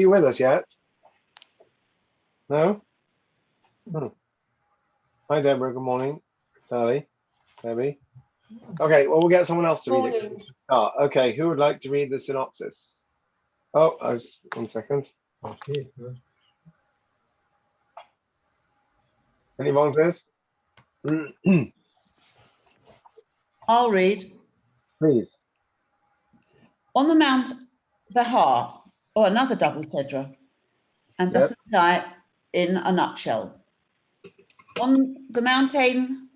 you with us yet? No? Oh. Hi, Deborah. Good morning. Sally, Debbie. Okay, well, we'll get someone else to read it. Start. Okay, who would like to read the synopsis? Oh, one second. Any volunteers? I'll read. Please. On the Mount Behar, or another double Tedra, and the Hudai in a nutshell. On the mountain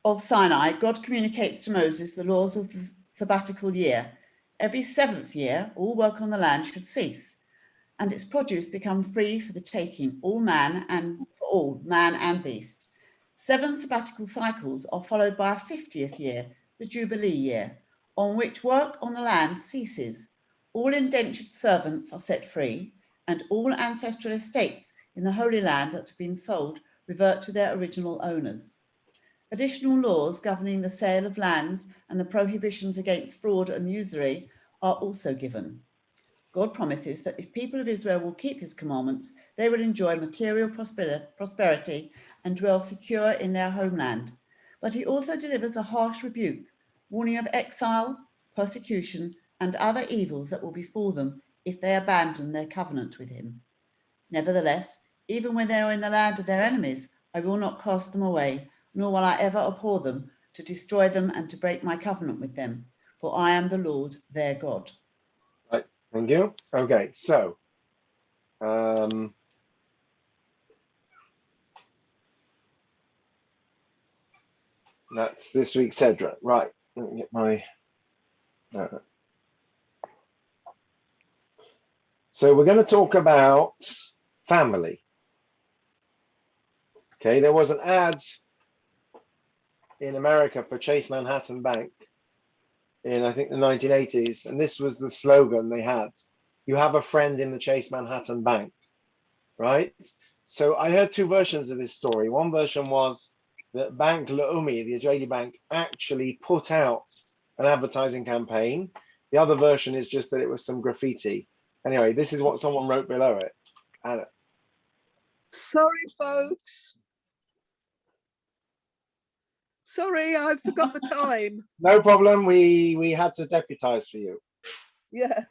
of Sinai, God communicates to Moses the laws of the sabbatical year. Every 7th year, all work on the land should cease, and its produce become free for the taking, all man and beast. 7 sabbatical cycles are followed by a 50th year, the Jubilee year, on which work on the land ceases. All indentured servants are set free, and all ancestral estates in the Holy Land that have been sold revert to their original owners. Additional laws governing the sale of lands and the prohibitions against fraud and usury are also given. God promises that if people of Israel will keep his commandments, they will enjoy material prosperity and dwell secure in their homeland. But he also delivers a harsh rebuke, warning of exile, persecution, and other evils that will befall them if they abandon their covenant with him. Nevertheless, even when they are in the land of their enemies, I will not cast them away, nor will I ever abhor them, to destroy them and to break my covenant with them, for I am the Lord their God. Right, thank you. Okay, so that's this week's Cedra. Right, let me get my so we're going to talk about family. Okay, there was an ad in America for Chase Manhattan Bank in, I think, the 1980s, and this was the slogan they had: "You have a friend in the Chase Manhattan Bank," right? So I heard 2 versions of this story. One version was that Bank Leumi, the Israeli bank, actually put out an advertising campaign. The other version is just that it was some graffiti. Anyway, this is what someone wrote below it. Anna. Sorry, folks. Sorry, I forgot the time. No problem. We had to deputize for you. Yeah.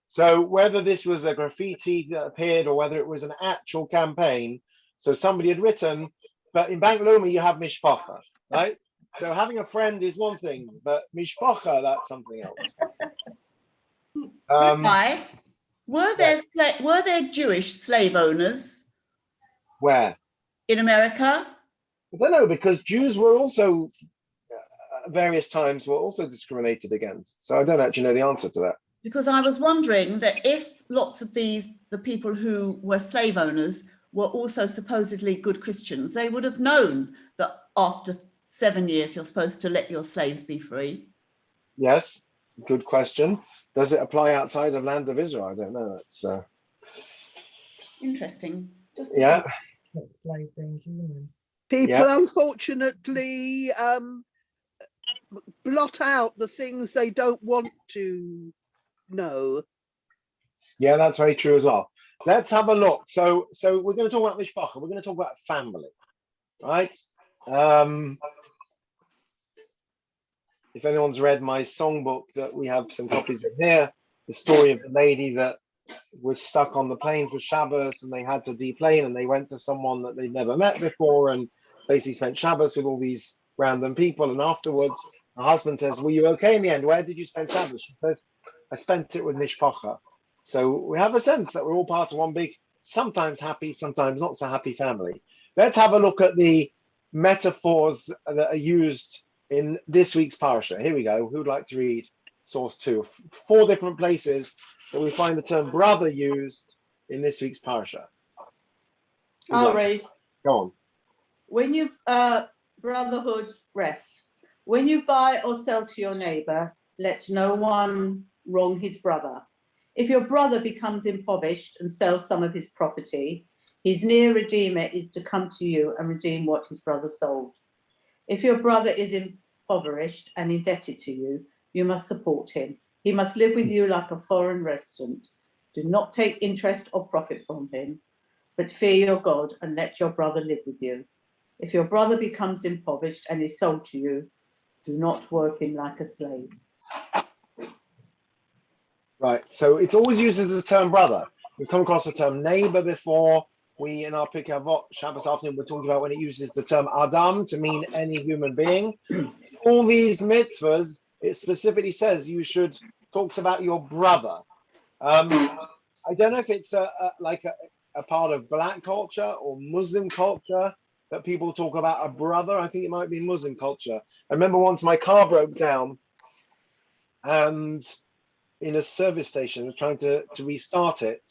So whether this was a graffiti that appeared or whether it was an actual campaign, so somebody had written, but in Bank Leumi you have mishpacha, right? So having a friend is one thing, but mishpacha, that's something else. Why? Were there Jewish slave owners? Where? In America? I don't know, because Jews were also at various times were also discriminated against. So I don't actually know the answer to that. Because I was wondering that if lots of the people who were slave owners were also supposedly good Christians, they would have known that after 7 years you're supposed to let your slaves be free. Yes, good question. Does it apply outside of land of Israel? I don't know. That's interesting. Just yeah. People unfortunately blot out the things they don't want to know. Yeah, that's very true as well. Let's have a look. So we're going to talk about mishpacha. We're going to talk about family, right? If anyone's read my songbook, that we have some copies of here, the story of the lady that was stuck on the plane for Shabbos and they had to deplane and they went to someone that they'd never met before and basically spent Shabbos with all these random people. And afterwards, her husband says, "Were you okay in the end? Where did you spend Shabbos?" She says, "I spent it with mishpacha." So we have a sense that we're all part of one big, sometimes happy, sometimes not so happy family. Let's have a look at the metaphors that are used in this week's Parsha. Here we go. Who would like to read source 2? 4 different places that we find the term brother used in this week's Parsha. I'll read. Go on. When you, brotherhood refs, when you buy or sell to your neighbor, let no one wrong his brother. If your brother becomes impoverished and sells some of his property, his near redeemer is to come to you and redeem what his brother sold. If your brother is impoverished and indebted to you, you must support him. He must live with you like a foreign resident. Do not take interest or profit from him, but fear your God and let your brother live with you. If your brother becomes impoverished and is sold to you, do not work him like a slave. Right. So it's always used as the term brother. We've come across the term neighbor before. We, in our Pirkei Avot Shabbos afternoon, we're talking about when it uses the term Adam to mean any human being. In all these mitzvahs, it specifically says you should talks about your brother. I don't know if it's a part of black culture or Muslim culture that people talk about a brother. I think it might be Muslim culture. I remember once my car broke down and in a service station, I was trying to restart it.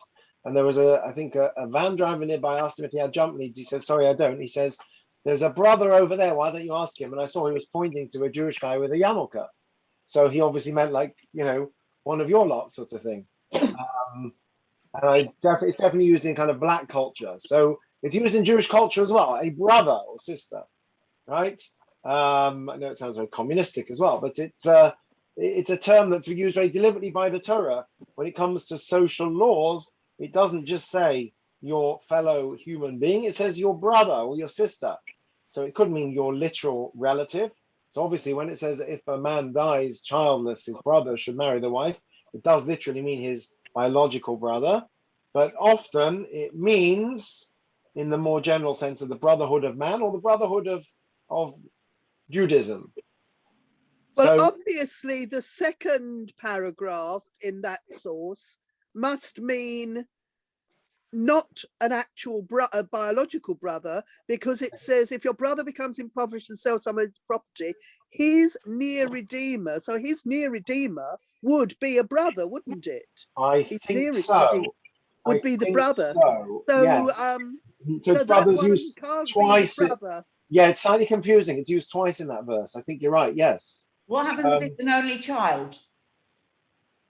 And there was I think a van driver nearby. I asked him if he had jump leads. He said, sorry, I don't. He says, there's a brother over there. Why don't you ask him? And I saw he was pointing to a Jewish guy with a yarmulke. So he obviously meant like, one of your lot sort of thing. And it's definitely used in kind of black culture. So it's used in Jewish culture as well, a brother or sister, right? I know it sounds very communistic as well, but it's a term that's used very deliberately by the Torah. When it comes to social laws, it doesn't just say your fellow human being, it says your brother or your sister. So it could mean your literal relative. So obviously when it says that if a man dies childless, his brother should marry the wife, it does literally mean his biological brother. But often it means, in the more general sense, of the brotherhood of man or the brotherhood of Judaism. Well, So, obviously, the second paragraph in that source must mean not an actual a biological brother, because it says if your brother becomes impoverished and sells some of his property, his near redeemer, so his near redeemer would be a brother, wouldn't it? I His think nearest so. redeemer would be the brother. So, So, yes. so that brothers one used can't twice. be the brother. Yeah, it's slightly confusing. It's used twice in that verse. I think you're right. Yes. What happens if it's an only child?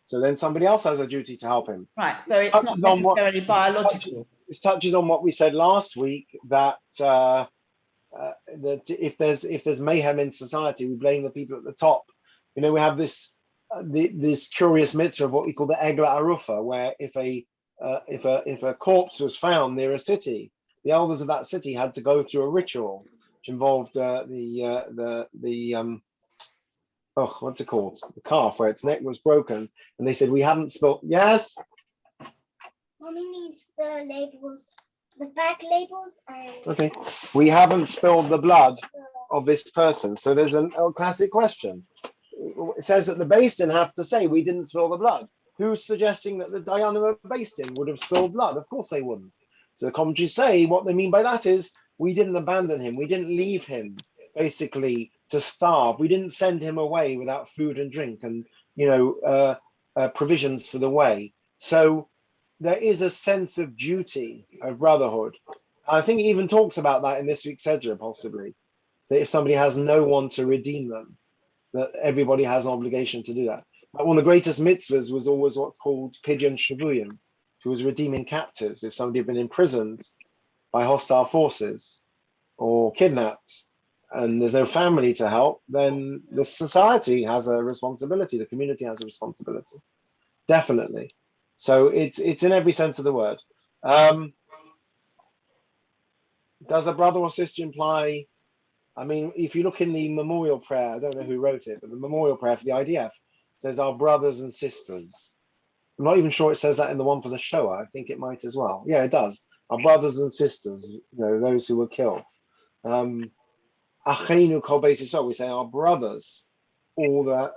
So then somebody else has a duty to help him. Right, so it's not Touches on what- necessarily biological. This touches on what we said last week, that that if there's mayhem in society, we blame the people at the top. We have this this curious mitzvah of what we call the Egla Arufa, where if a corpse was found near a city, the elders of that city had to go through a ritual which involved what's it called? The calf, where its neck was broken, and they said we haven't spilt. Yes. Mommy needs the labels, the back labels, and Okay. We haven't spilled the blood of this person. So there's a classic question. It says that the Beis Din have to say we didn't spill the blood. Who's suggesting that the Dayanim of Beis Din would have spilled blood? Of course they wouldn't. So the commentaries say what they mean by that is we didn't abandon him. We didn't leave him basically to starve. We didn't send him away without food and drink and provisions for the way. So there is a sense of duty, of brotherhood. I think he even talks about that in this week's Sedra, possibly, that if somebody has no one to redeem them, that everybody has an obligation to do that. But one of the greatest mitzvahs was always what's called Pidyon Shavuyim, who was redeeming captives. If somebody had been imprisoned by hostile forces or kidnapped, and there's no family to help, then the society has a responsibility, the community has a responsibility, definitely. So it's in every sense of the word. Does a brother or sister imply, I mean, if you look in the memorial prayer, I don't know who wrote it, but the memorial prayer for the IDF says our brothers and sisters. I'm not even sure it says that in the one for the Shoah. I think it might as well. Yeah, it does. Our brothers and sisters, those who were killed. Achenu kol beis Yisrael, we say our brothers, all the,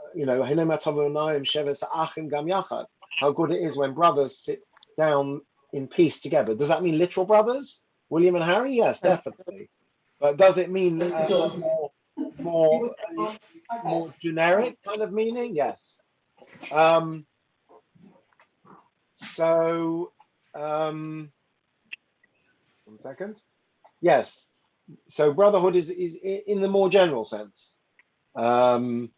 how good it is when brothers sit down in peace together. Does that mean literal brothers? William and Harry? Yes, definitely. But does it mean more generic kind of meaning? Yes. One second. Yes. So brotherhood is in the more general sense, and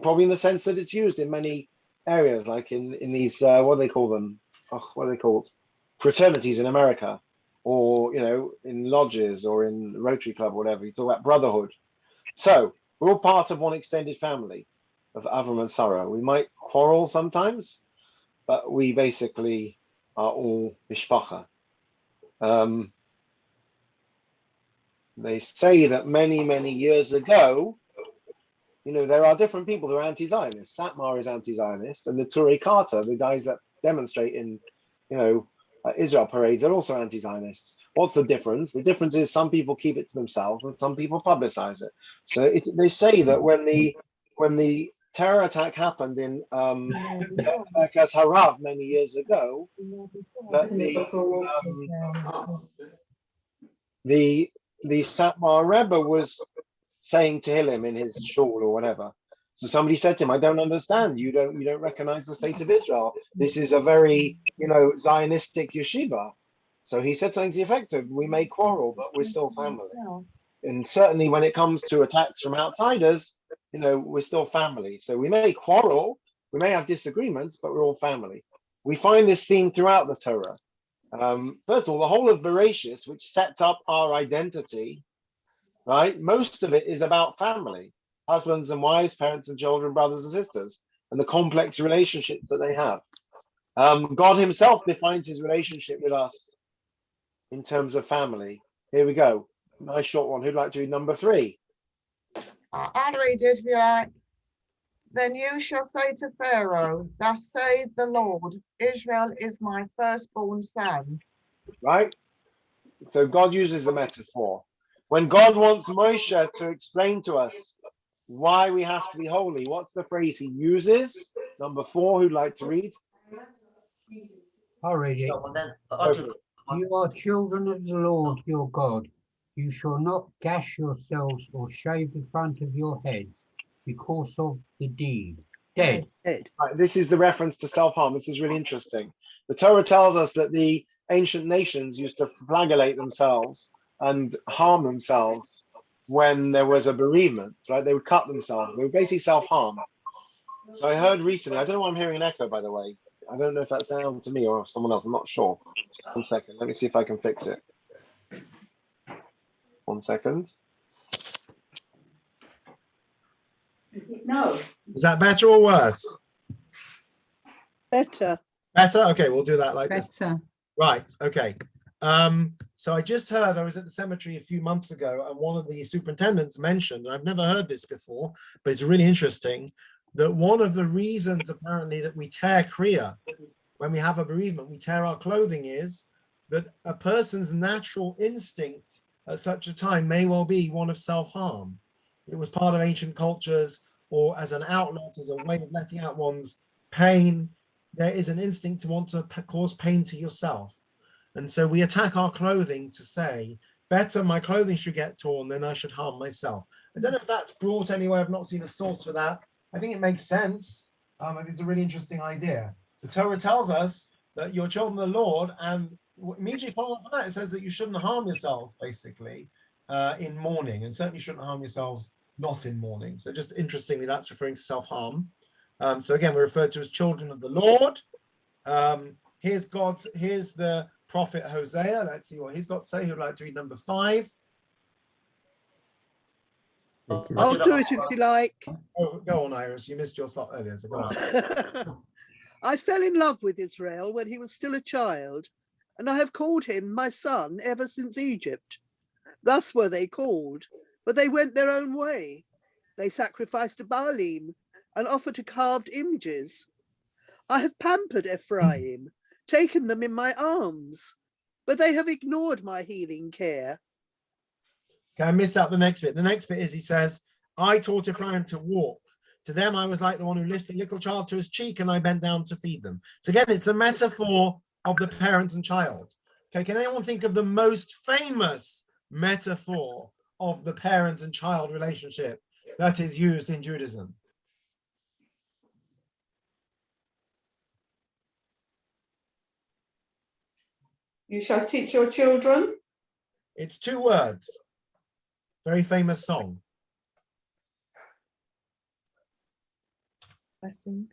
probably in the sense that it's used in many areas, like in these what do they call them? What are they called? Fraternities in America, or in lodges or in Rotary Club, or whatever. You talk about brotherhood. So we're all part of one extended family of Avram and Sarah. We might quarrel sometimes, but we basically are all mishpacha. They say that many, many years ago, there are different people who are anti-Zionist. Satmar is anti-Zionist, and the Turei Carter, the guys that demonstrate in, Israel parades, are also anti-Zionists. What's the difference? The difference is some people keep it to themselves and some people publicize it. So they say that when the terror attack happened in Merkaz Harav many years ago, that the Satmar Rebbe was saying Tehillim in his shul or whatever. So somebody said to him, "I don't understand. You don't recognize the state of Israel. This is a very Zionistic yeshiva." So he said something to the effect of, "We may quarrel, but we're still family." And certainly when it comes to attacks from outsiders, we're still family. So we may quarrel, we may have disagreements, but we're all family. We find this theme throughout the Torah. First of all, the whole of Bereshis, which sets up our identity, right? Most of it is about family, husbands and wives, parents and children, brothers and sisters, and the complex relationships that they have. God himself defines his relationship with us in terms of family. Here we go. Nice short one. Who'd like to read number 3? I'll read it if you like. Then you shall say to Pharaoh, thus saith the Lord, Israel is my firstborn son. Right? So God uses the metaphor. When God wants Moshe to explain to us why we have to be holy, what's the phrase he uses? Number 4, who'd like to read? I'll read it. You are children of the Lord your God. You shall not gash yourselves or shave the front of your heads because of the deed. Dead. Right, this is the reference to self-harm. This is really interesting. The Torah tells us that the ancient nations used to flagellate themselves and harm themselves when there was a bereavement, right? They would cut themselves. They would basically self-harm. So I heard recently, I don't know why I'm hearing an echo, by the way. I don't know if that's down to me or someone else. I'm not sure. 1 second. Let me see if I can fix it. 1 second. No. Is that better or worse? Better. Better? Okay, we'll do that like this. Better. Right, okay. So I just heard, I was at the cemetery a few months ago, and one of the superintendents mentioned, and I've never heard this before, but it's really interesting, that one of the reasons apparently that we tear kriya when we have a bereavement, we tear our clothing, is that a person's natural instinct at such a time may well be one of self-harm. It was part of ancient cultures, or as an outlet, as a way of letting out one's pain. There is an instinct to want to cause pain to yourself. And so we attack our clothing to say, better my clothing should get torn than I should harm myself. I don't know if that's brought anywhere. I've not seen a source for that. I think it makes sense. It's a really interesting idea. The Torah tells us that you're children of the Lord, and immediately following that, it says that you shouldn't harm yourselves, basically, in mourning, and certainly shouldn't harm yourselves not in mourning. So just interestingly, that's referring to self-harm. So again, we're referred to as children of the Lord. Here's the prophet Hosea. Let's see what he's got to say. Who'd like to read number 5? I'll do it if you like. Oh, go on, Iris. You missed your slot earlier, so go on. I fell in love with Israel when he was still a child, and I have called him my son ever since Egypt. Thus were they called, but they went their own way. They sacrificed to Baalim and offered to carved images. I have pampered Ephraim, taken them in my arms, but they have ignored my healing care. Okay, I missed out the next bit. The next bit is, he says, I taught Ephraim to walk. To them, I was like the one who lifts a little child to his cheek, and I bent down to feed them. So again, it's a metaphor of the parent and child. Okay, can anyone think of the most famous metaphor of the parent and child relationship that is used in Judaism? You shall teach your children. It's 2 words. Very famous song. Blessing.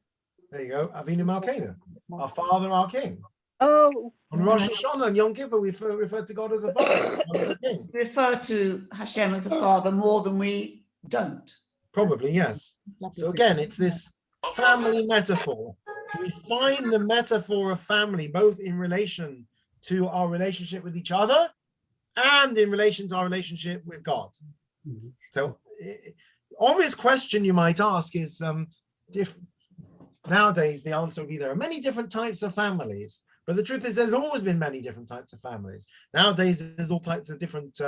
There you go. Avinu Malkeinu, our Father, our King. Oh, On Rosh Hashanah and Yom Kippur, we refer to God as a Father, as a King. We refer to Hashem as the Father more than we don't. Probably, yes. So again, it's this family metaphor. we find the metaphor of family both in relation to our relationship with each other and in relation to our relationship with God. So, obvious question you might ask is, nowadays the answer would be there are many different types of families, but the truth is there's always been many different types of families. Nowadays there's all types of different,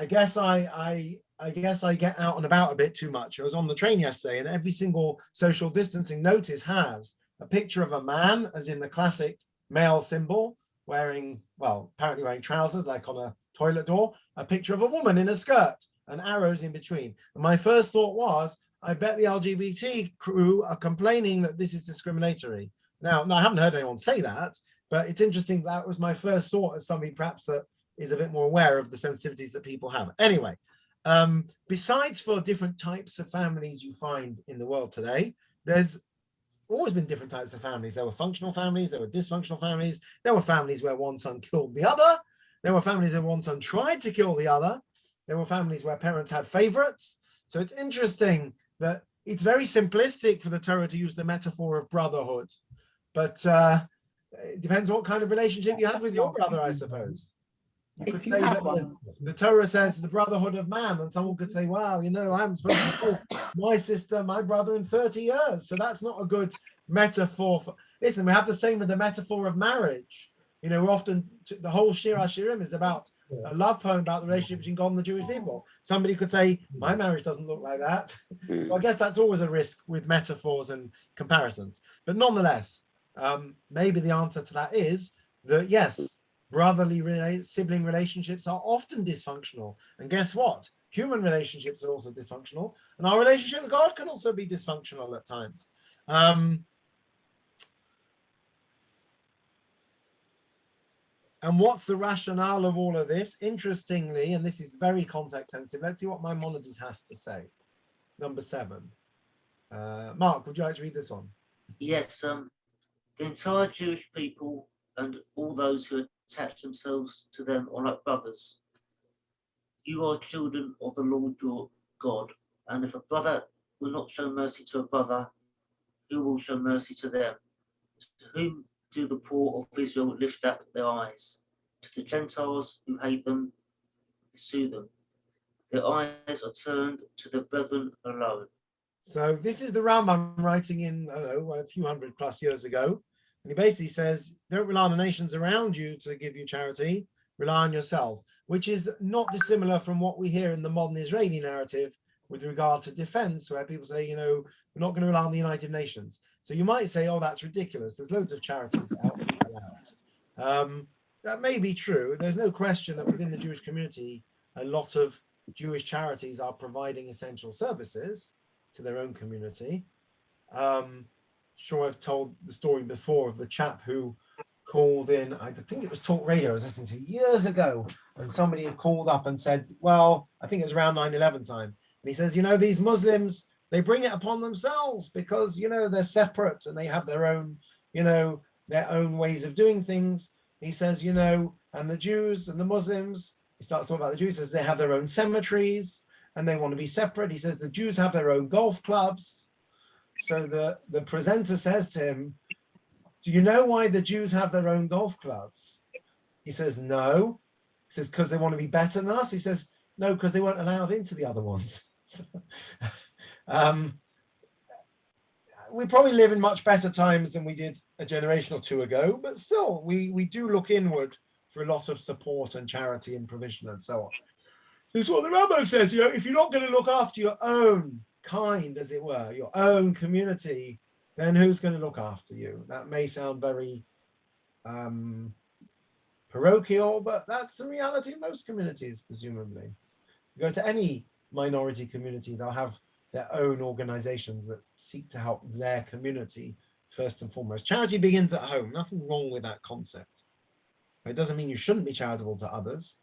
I guess I get out and about a bit too much. I was on the train yesterday, and every single social distancing notice has a picture of a man, as in the classic male symbol, wearing, well, apparently wearing trousers like on a toilet door, a picture of a woman in a skirt, and arrows in between. And my first thought was, I bet the LGBT crew are complaining that this is discriminatory. Now, I haven't heard anyone say that, but it's interesting. That was my first thought as somebody perhaps that is a bit more aware of the sensitivities that people have. Anyway, besides for different types of families you find in the world today, there's always been different types of families. There were functional families, there were dysfunctional families, there were families where one son killed the other, there were families where one son tried to kill the other, there were families where parents had favorites. So it's interesting that it's very simplistic for the Torah to use the metaphor of brotherhood, but it depends what kind of relationship you had with your brother, I suppose. You could say that the Torah says the brotherhood of man, and someone could say, well, you know, I haven't spoken to my sister, my brother in 30 years. So that's not a good metaphor. Listen, we have the same with the metaphor of marriage. You know, we're often, the whole Shir HaShirim is about a love poem about the relationship between God and the Jewish people. Somebody could say, my marriage doesn't look like that. So I guess that's always a risk with metaphors and comparisons. But nonetheless, maybe the answer to that is that, yes, brotherly sibling relationships are often dysfunctional. And guess what? Human relationships are also dysfunctional. And our relationship with God can also be dysfunctional at times. And what's the rationale of all of this? Interestingly, and this is very context sensitive, let's see what Maimonides has to say. Number 7. Mark, would you like to read this one? Yes, the entire Jewish people and all those who attach themselves to them are like brothers. You are children of the Lord your God, and if a brother will not show mercy to a brother, who will show mercy to them? To whom do the poor of Israel lift up their eyes? To the Gentiles who hate them, pursue them. Their eyes are turned to the brethren alone. So this is the Rambam writing in, I don't know, a few hundred plus years ago. And he basically says, don't rely on the nations around you to give you charity, rely on yourselves, which is not dissimilar from what we hear in the modern Israeli narrative with regard to defense, where people say, you know, we're not going to rely on the United Nations. So you might say, oh, that's ridiculous. There's loads of charities that help people out. That may be true. There's no question that within the Jewish community, a lot of Jewish charities are providing essential services to their own community. Sure, I've told the story before of the chap who called in, I think it was Talk Radio I was listening to years ago, and somebody had called up and said, well, I think it was around 9/11 time. And he says, you know, these Muslims, they bring it upon themselves because, you know, they're separate and they have their own, you know, their own ways of doing things. He says, you know, and the Jews and the Muslims, he starts talking about the Jews, says they have their own cemeteries and they want to be separate. He says the Jews have their own golf clubs. So the presenter says to him, do you know why the Jews have their own golf clubs? He says, no. He says, because they want to be better than us? He says, no, because they weren't allowed into the other ones. We probably live in much better times than we did a generation or two ago, but still, we do look inward for a lot of support and charity and provision and so on. This is what the Rambam says, you know, if you're not going to look after your own kind, as it were, your own community, then who's going to look after you? That may sound very parochial, but that's the reality of most communities, presumably. You go to any minority community, they'll have their own organizations that seek to help their community first and foremost. Charity begins at home. Nothing wrong with that concept. It doesn't mean you shouldn't be charitable to others,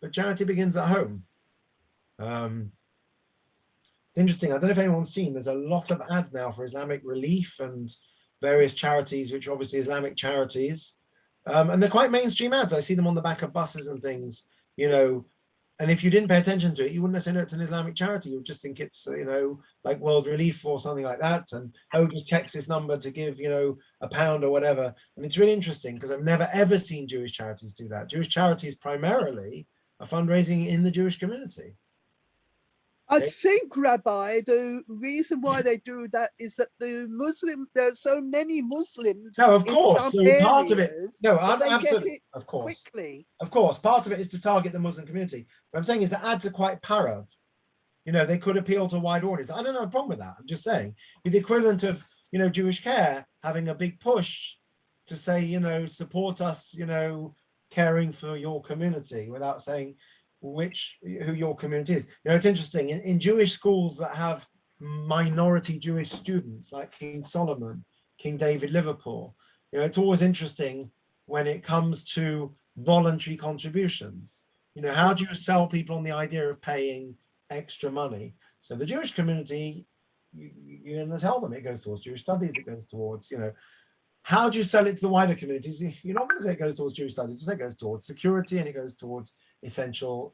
but charity begins at home. It's interesting. I don't know if anyone's seen, there's a lot of ads now for Islamic Relief and various charities, which are obviously Islamic charities. And they're quite mainstream ads. I see them on the back of buses and things, you know, And if you didn't pay attention to it, you wouldn't necessarily know it's an Islamic charity. You would just think it's, like World Relief or something like that. And, oh, just text this number to give, £1 or whatever. And it's really interesting because I've never, ever seen Jewish charities do that. Jewish charities primarily are fundraising in the Jewish community. I think, Rabbi, the reason why they do that is that there are so many Muslims. No, of course. In some So part of it, areas, no, they get absolutely, it of course. quickly. Of course, part of it is to target the Muslim community. But I'm saying is the ads are quite parav. They could appeal to a wide audience. I don't have a problem with that. I'm just saying, the equivalent of, Jewish Care having a big push to say, support us, caring for your community without saying who your community is. It's interesting in Jewish schools that have minority Jewish students like King Solomon, King David, Liverpool. It's always interesting when it comes to voluntary contributions. How do you sell people on the idea of paying extra money? So the Jewish community, you're going to tell them it goes towards Jewish studies, it goes towards, how do you sell it to the wider communities? You're not going to say it goes towards Jewish studies, you say it goes towards security and it goes towards essential,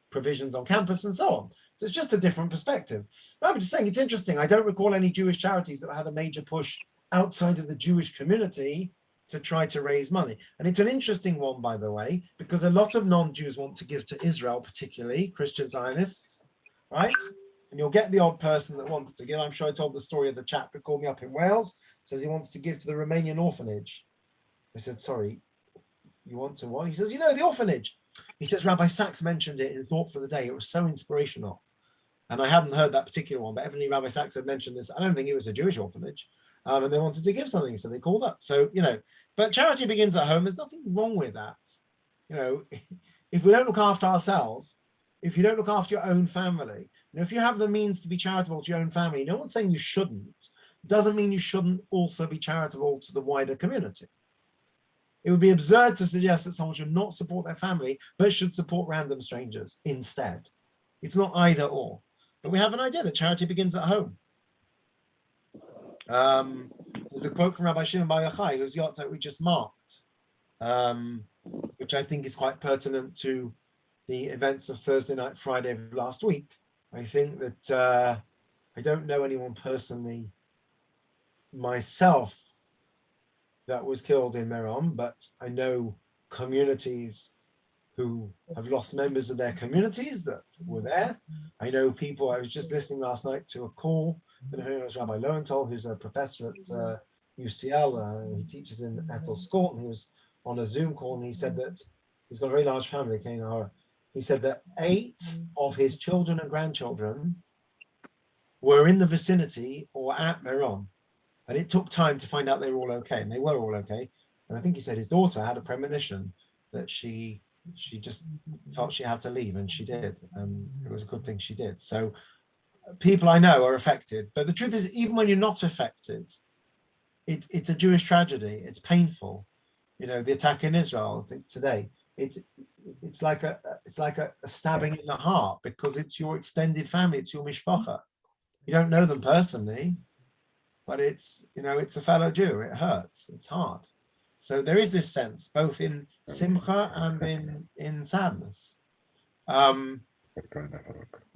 provisions on campus and so on. So it's just a different perspective. But I'm just saying it's interesting. I don't recall any Jewish charities that had a major push outside of the Jewish community to try to raise money. And it's an interesting one, by the way, because a lot of non-Jews want to give to Israel, particularly Christian Zionists, right? And you'll get the odd person that wants to give. I'm sure I told the story of the chap who called me up in Wales, says he wants to give to the Romanian orphanage. I said, sorry, you want to what? He says, the orphanage. He says, Rabbi Sachs mentioned it in Thought for the Day. It was so inspirational. And I hadn't heard that particular one, but evidently Rabbi Sachs had mentioned this. I don't think it was a Jewish orphanage. And they wanted to give something, so they called up. So, but charity begins at home. There's nothing wrong with that. If we don't look after ourselves, if you don't look after your own family, if you have the means to be charitable to your own family, no one's saying you shouldn't. Doesn't mean you shouldn't also be charitable to the wider community. It would be absurd to suggest that someone should not support their family, but should support random strangers instead. It's not either or. But we have an idea that charity begins at home. There's a quote from Rabbi Shimon Bar Yochai, whose yahrzeit we just marked, which I think is quite pertinent to the events of Thursday night, Friday of last week. I think that I don't know anyone personally myself that was killed in Meron, but I know communities who have lost members of their communities that were there. I know people, I was just listening last night to a call, I don't know who it was, Rabbi Lowenthal, who's a professor at UCL, he teaches in Ethel Scott, and he was on a Zoom call, and he said that he's got a very large family, he said that 8 of his children and grandchildren were in the vicinity or at Meron. And it took time to find out they were all okay, and they were all okay. And I think he said his daughter had a premonition that she just felt she had to leave, and she did. And it was a good thing she did. So people I know are affected. But the truth is, even when you're not affected, it's a Jewish tragedy. It's painful. The attack in Israel, I think today, it's like a stabbing in the heart, because it's your extended family, it's your mishpacha. You don't know them personally, but it's a fellow Jew. It hurts. It's hard. So there is this sense, both in simcha and in sadness. We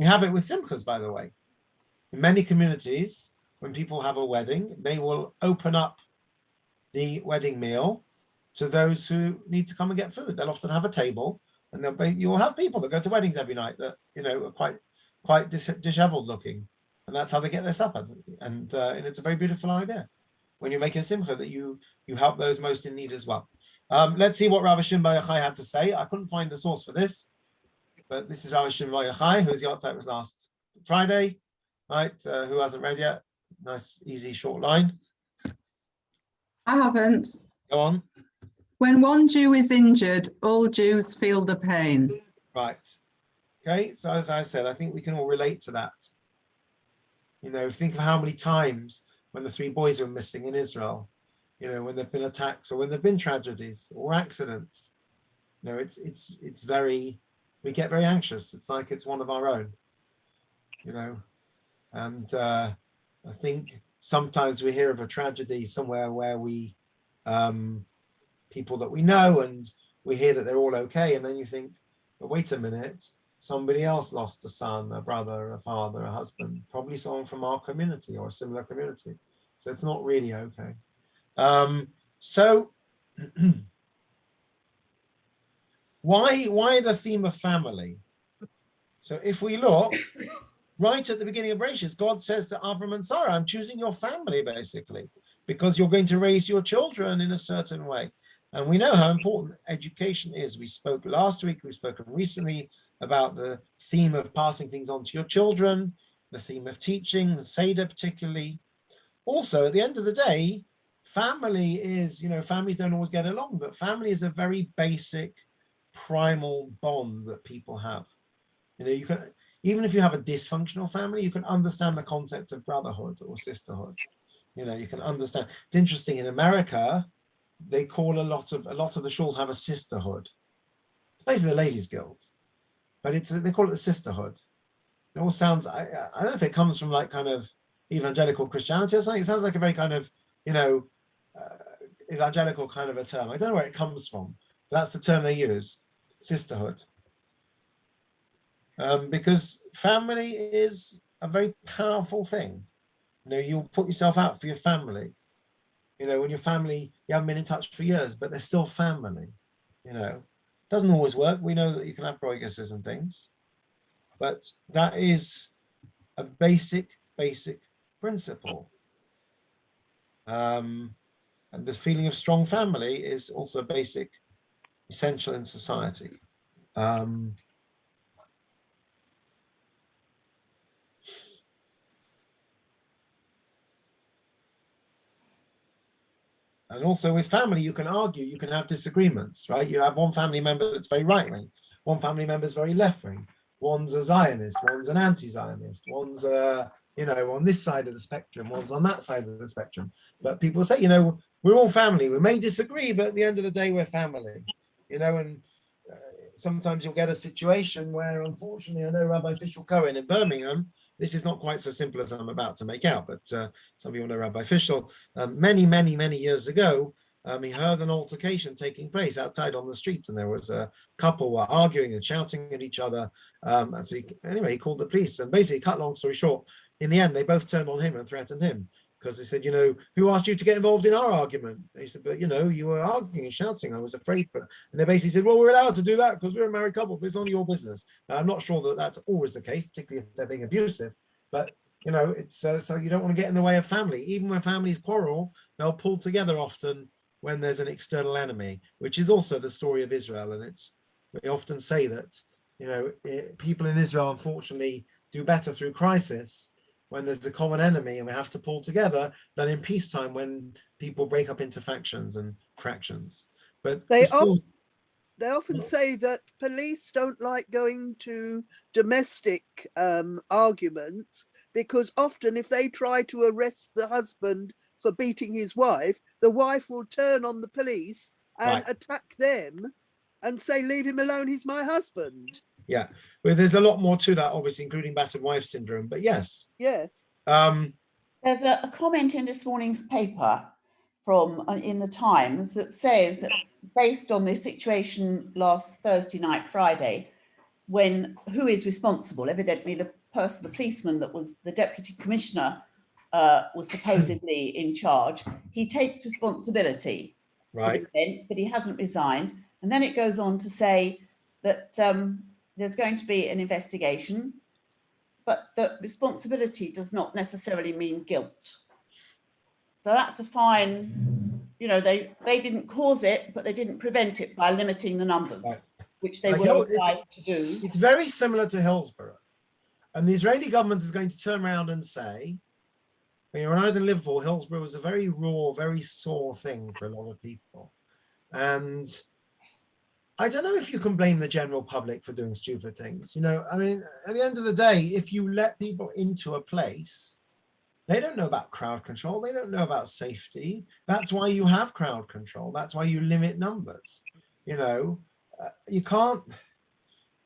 have it with simchas, by the way. In many communities, when people have a wedding, they will open up the wedding meal to those who need to come and get food. They'll often have a table, and you will have people that go to weddings every night that are quite disheveled looking. And that's how they get their supper. And it's a very beautiful idea. When you make a simcha, that you help those most in need as well. Let's see what Rabbi Shimon Bar Yochai had to say. I couldn't find the source for this, but this is Rabbi Shimon Bar Yochai, whose yahrzeit was last Friday, right? Who hasn't read yet? Nice, easy, short line. I haven't. Go on. When one Jew is injured, all Jews feel the pain. Right. Okay, so as I said, I think we can all relate to that. Think of how many times when the 3 boys were missing in Israel, when there've been attacks or when there've been tragedies or accidents. It's very, we get very anxious. It's like it's one of our own, and I think sometimes we hear of a tragedy somewhere where we, people that we know, and we hear that they're all okay, and then you think, but wait a minute, somebody else lost a son, a brother, a father, a husband, probably someone from our community or a similar community. So it's not really okay. So why the theme of family? So if we look right at the beginning of Bereshit, God says to Avram and Sarah, I'm choosing your family, basically, because you're going to raise your children in a certain way. And we know how important education is. We spoke last week, we've spoken recently about the theme of passing things on to your children, the theme of teaching, the Seder particularly. Also, at the end of the day, family is, families don't always get along, but family is a very basic, primal bond that people have. You can, even if you have a dysfunctional family, you can understand the concept of brotherhood or sisterhood. You can understand. It's interesting, in America, they call a lot of the shuls have a sisterhood. It's basically the ladies' guild, but they call it a sisterhood. It all sounds, I don't know if it comes from like kind of evangelical Christianity or something. It sounds like a very kind of, evangelical kind of a term. I don't know where it comes from, but that's the term they use, sisterhood. Because family is a very powerful thing. You'll put yourself out for your family. When your family, you haven't been in touch for years, but they're still family. Doesn't always work. We know that you can have progresses and things, but that is a basic principle. And the feeling of strong family is also basic, essential in society. And also with family, you can argue, you can have disagreements, right? You have one family member that's very right-wing, one family member is very left-wing, one's a Zionist, one's an anti-Zionist, one's on this side of the spectrum, one's on that side of the spectrum. But people say, we're all family. We may disagree, but at the end of the day, we're family. And sometimes you'll get a situation where, unfortunately, I know Rabbi Fischel Cohen in Birmingham, this is not quite so simple as I'm about to make out, but some people know Rabbi Fischel. Many years ago, he heard an altercation taking place outside on the street, and there was a couple were arguing and shouting at each other. And so he called the police, and basically, cut long story short, in the end, they both turned on him and threatened him, because they said, who asked you to get involved in our argument? They said, but you were arguing and shouting. I was afraid for it. And they basically said, well, we're allowed to do that because we're a married couple, but it's only your business. Now, I'm not sure that that's always the case, particularly if they're being abusive, but it's so you don't want to get in the way of family. Even when families quarrel, they'll pull together often when there's an external enemy, which is also the story of Israel. And we often say that, people in Israel, unfortunately, do better through crisis when there's a common enemy and we have to pull together than in peacetime when people break up into factions and fractions. But they often say that police don't like going to domestic arguments, because often if they try to arrest the husband for beating his wife, the wife will turn on the police and attack them and say, leave him alone, he's my husband. Yeah, well, there's a lot more to that, obviously, including battered wife syndrome, but yes. Yes. There's a comment in this morning's paper in the Times that says, based on this situation last Thursday night, Friday, who is responsible? Evidently, the policeman that was the deputy commissioner was supposedly in charge. He takes responsibility for the events, but he hasn't resigned. And then it goes on to say that there's going to be an investigation, but the responsibility does not necessarily mean guilt. So that's a fine, they didn't cause it, but they didn't prevent it by limiting the numbers, which they were obliged to do. It's very similar to Hillsborough. And the Israeli government is going to turn around and say, when I was in Liverpool, Hillsborough was a very raw, very sore thing for a lot of people. And I don't know if you can blame the general public for doing stupid things. At the end of the day, if you let people into a place, they don't know about crowd control. They don't know about safety. That's why you have crowd control. That's why you limit numbers. You can't.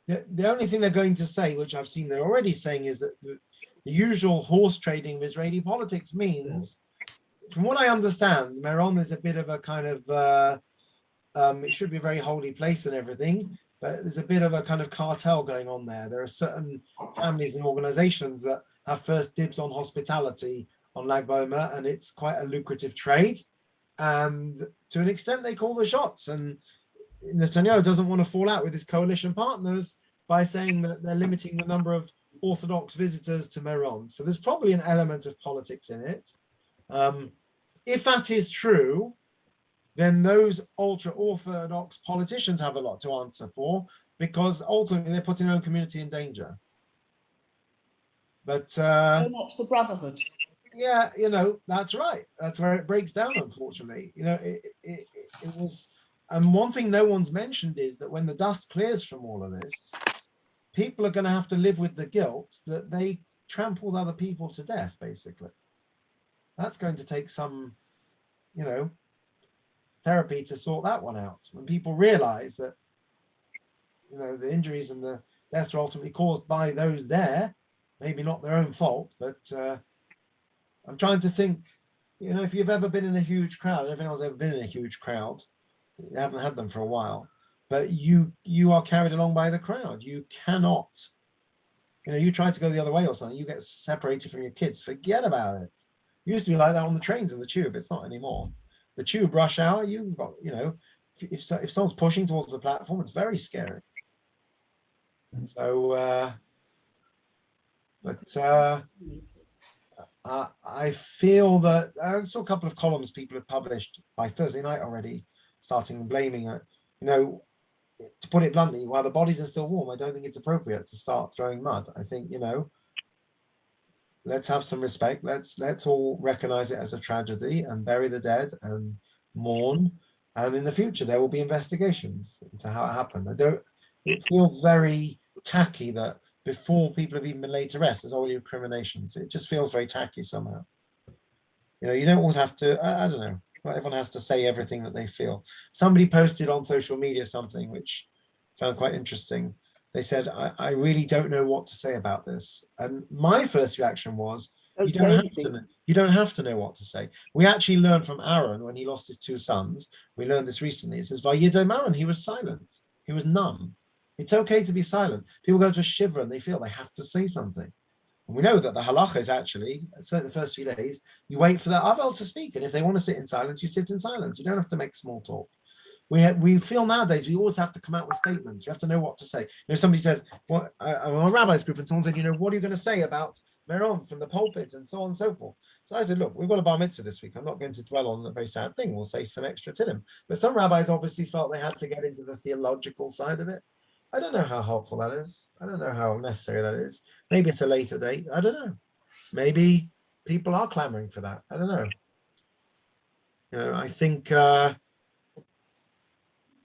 The only thing they're going to say, which I've seen they're already saying, is that the usual horse trading of Israeli politics means, from what I understand, Meron is a bit of a kind of, it should be a very holy place and everything, but there's a bit of a kind of cartel going on there. There are certain families and organizations that have first dibs on hospitality on Lag BaOmer, and it's quite a lucrative trade. And to an extent, they call the shots. And Netanyahu doesn't want to fall out with his coalition partners by saying that they're limiting the number of Orthodox visitors to Meron. So there's probably an element of politics in it. If that is true, then those ultra-Orthodox politicians have a lot to answer for, because ultimately they're putting their own community in danger. But So much for brotherhood. yeah, that's right. That's where it breaks down, unfortunately. It was, and one thing no one's mentioned is that when the dust clears from all of this, people are going to have to live with the guilt that they trampled other people to death, basically. That's going to take some, therapy to sort that one out. When people realize that, the injuries and the deaths are ultimately caused by those there, maybe not their own fault, but I'm trying to think, if you've ever been in a huge crowd, if anyone's ever been in a huge crowd, you haven't had them for a while, but you are carried along by the crowd. You cannot, you try to go the other way or something, you get separated from your kids, forget about it. It used to be like that on the trains and the tube. It's not anymore. The tube rush hour, you've got, if someone's pushing towards the platform, it's very scary. So, I feel that I saw a couple of columns people have published by Thursday night already, starting blaming it. To put it bluntly, while the bodies are still warm, I don't think it's appropriate to start throwing mud. I think, let's have some respect. Let's all recognize it as a tragedy and bury the dead and mourn. And in the future, there will be investigations into how it happened. It feels very tacky that before people have even been laid to rest, there's already recriminations. It just feels very tacky somehow. You don't always have to, I don't know, not everyone has to say everything that they feel. Somebody posted on social media something which I found quite interesting. They said, I really don't know what to say about this. And my first reaction was, you don't have to know what to say. We actually learned from Aaron when he lost his two sons. We learned this recently. It says, Vayidom Aaron, he was silent. He was numb. It's okay to be silent. People go to a shiver and they feel they have to say something. And we know that the halacha is actually, certainly the first few days, you wait for the avel to speak. And if they want to sit in silence, you sit in silence. You don't have to make small talk. We feel nowadays we always have to come out with statements. You have to know what to say. Somebody said, well, I'm a rabbi's group, and someone said, what are you going to say about Meron from the pulpit and so on and so forth. So I said, look, we've got a bar mitzvah this week. I'm not going to dwell on a very sad thing. We'll say some extra Tehillim. But some rabbis obviously felt they had to get into the theological side of it. I don't know how helpful that is. I don't know how necessary that is. Maybe at a later date. I don't know. Maybe people are clamoring for that. I don't know. I think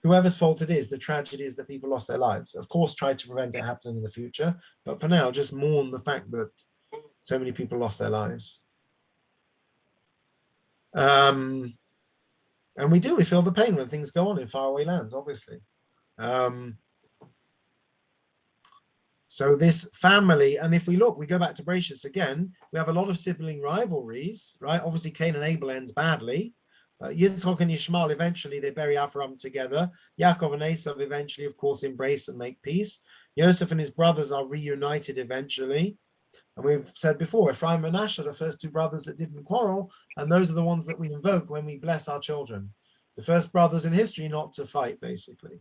whoever's fault it is, the tragedy is that people lost their lives. Of course, try to prevent it happening in the future. But for now, just mourn the fact that so many people lost their lives. And we feel the pain when things go on in faraway lands, obviously. So this family, and if we look, we go back to Bereshit again, we have a lot of sibling rivalries, right? Obviously, Cain and Abel ends badly. Yitzchak and Yishmael, eventually they bury Avram together. Yaakov and Esav eventually, of course, embrace and make peace. Yosef and his brothers are reunited eventually. And we've said before, Ephraim and Manasseh are the first two brothers that didn't quarrel, and those are the ones that we invoke when we bless our children. The first brothers in history not to fight, basically.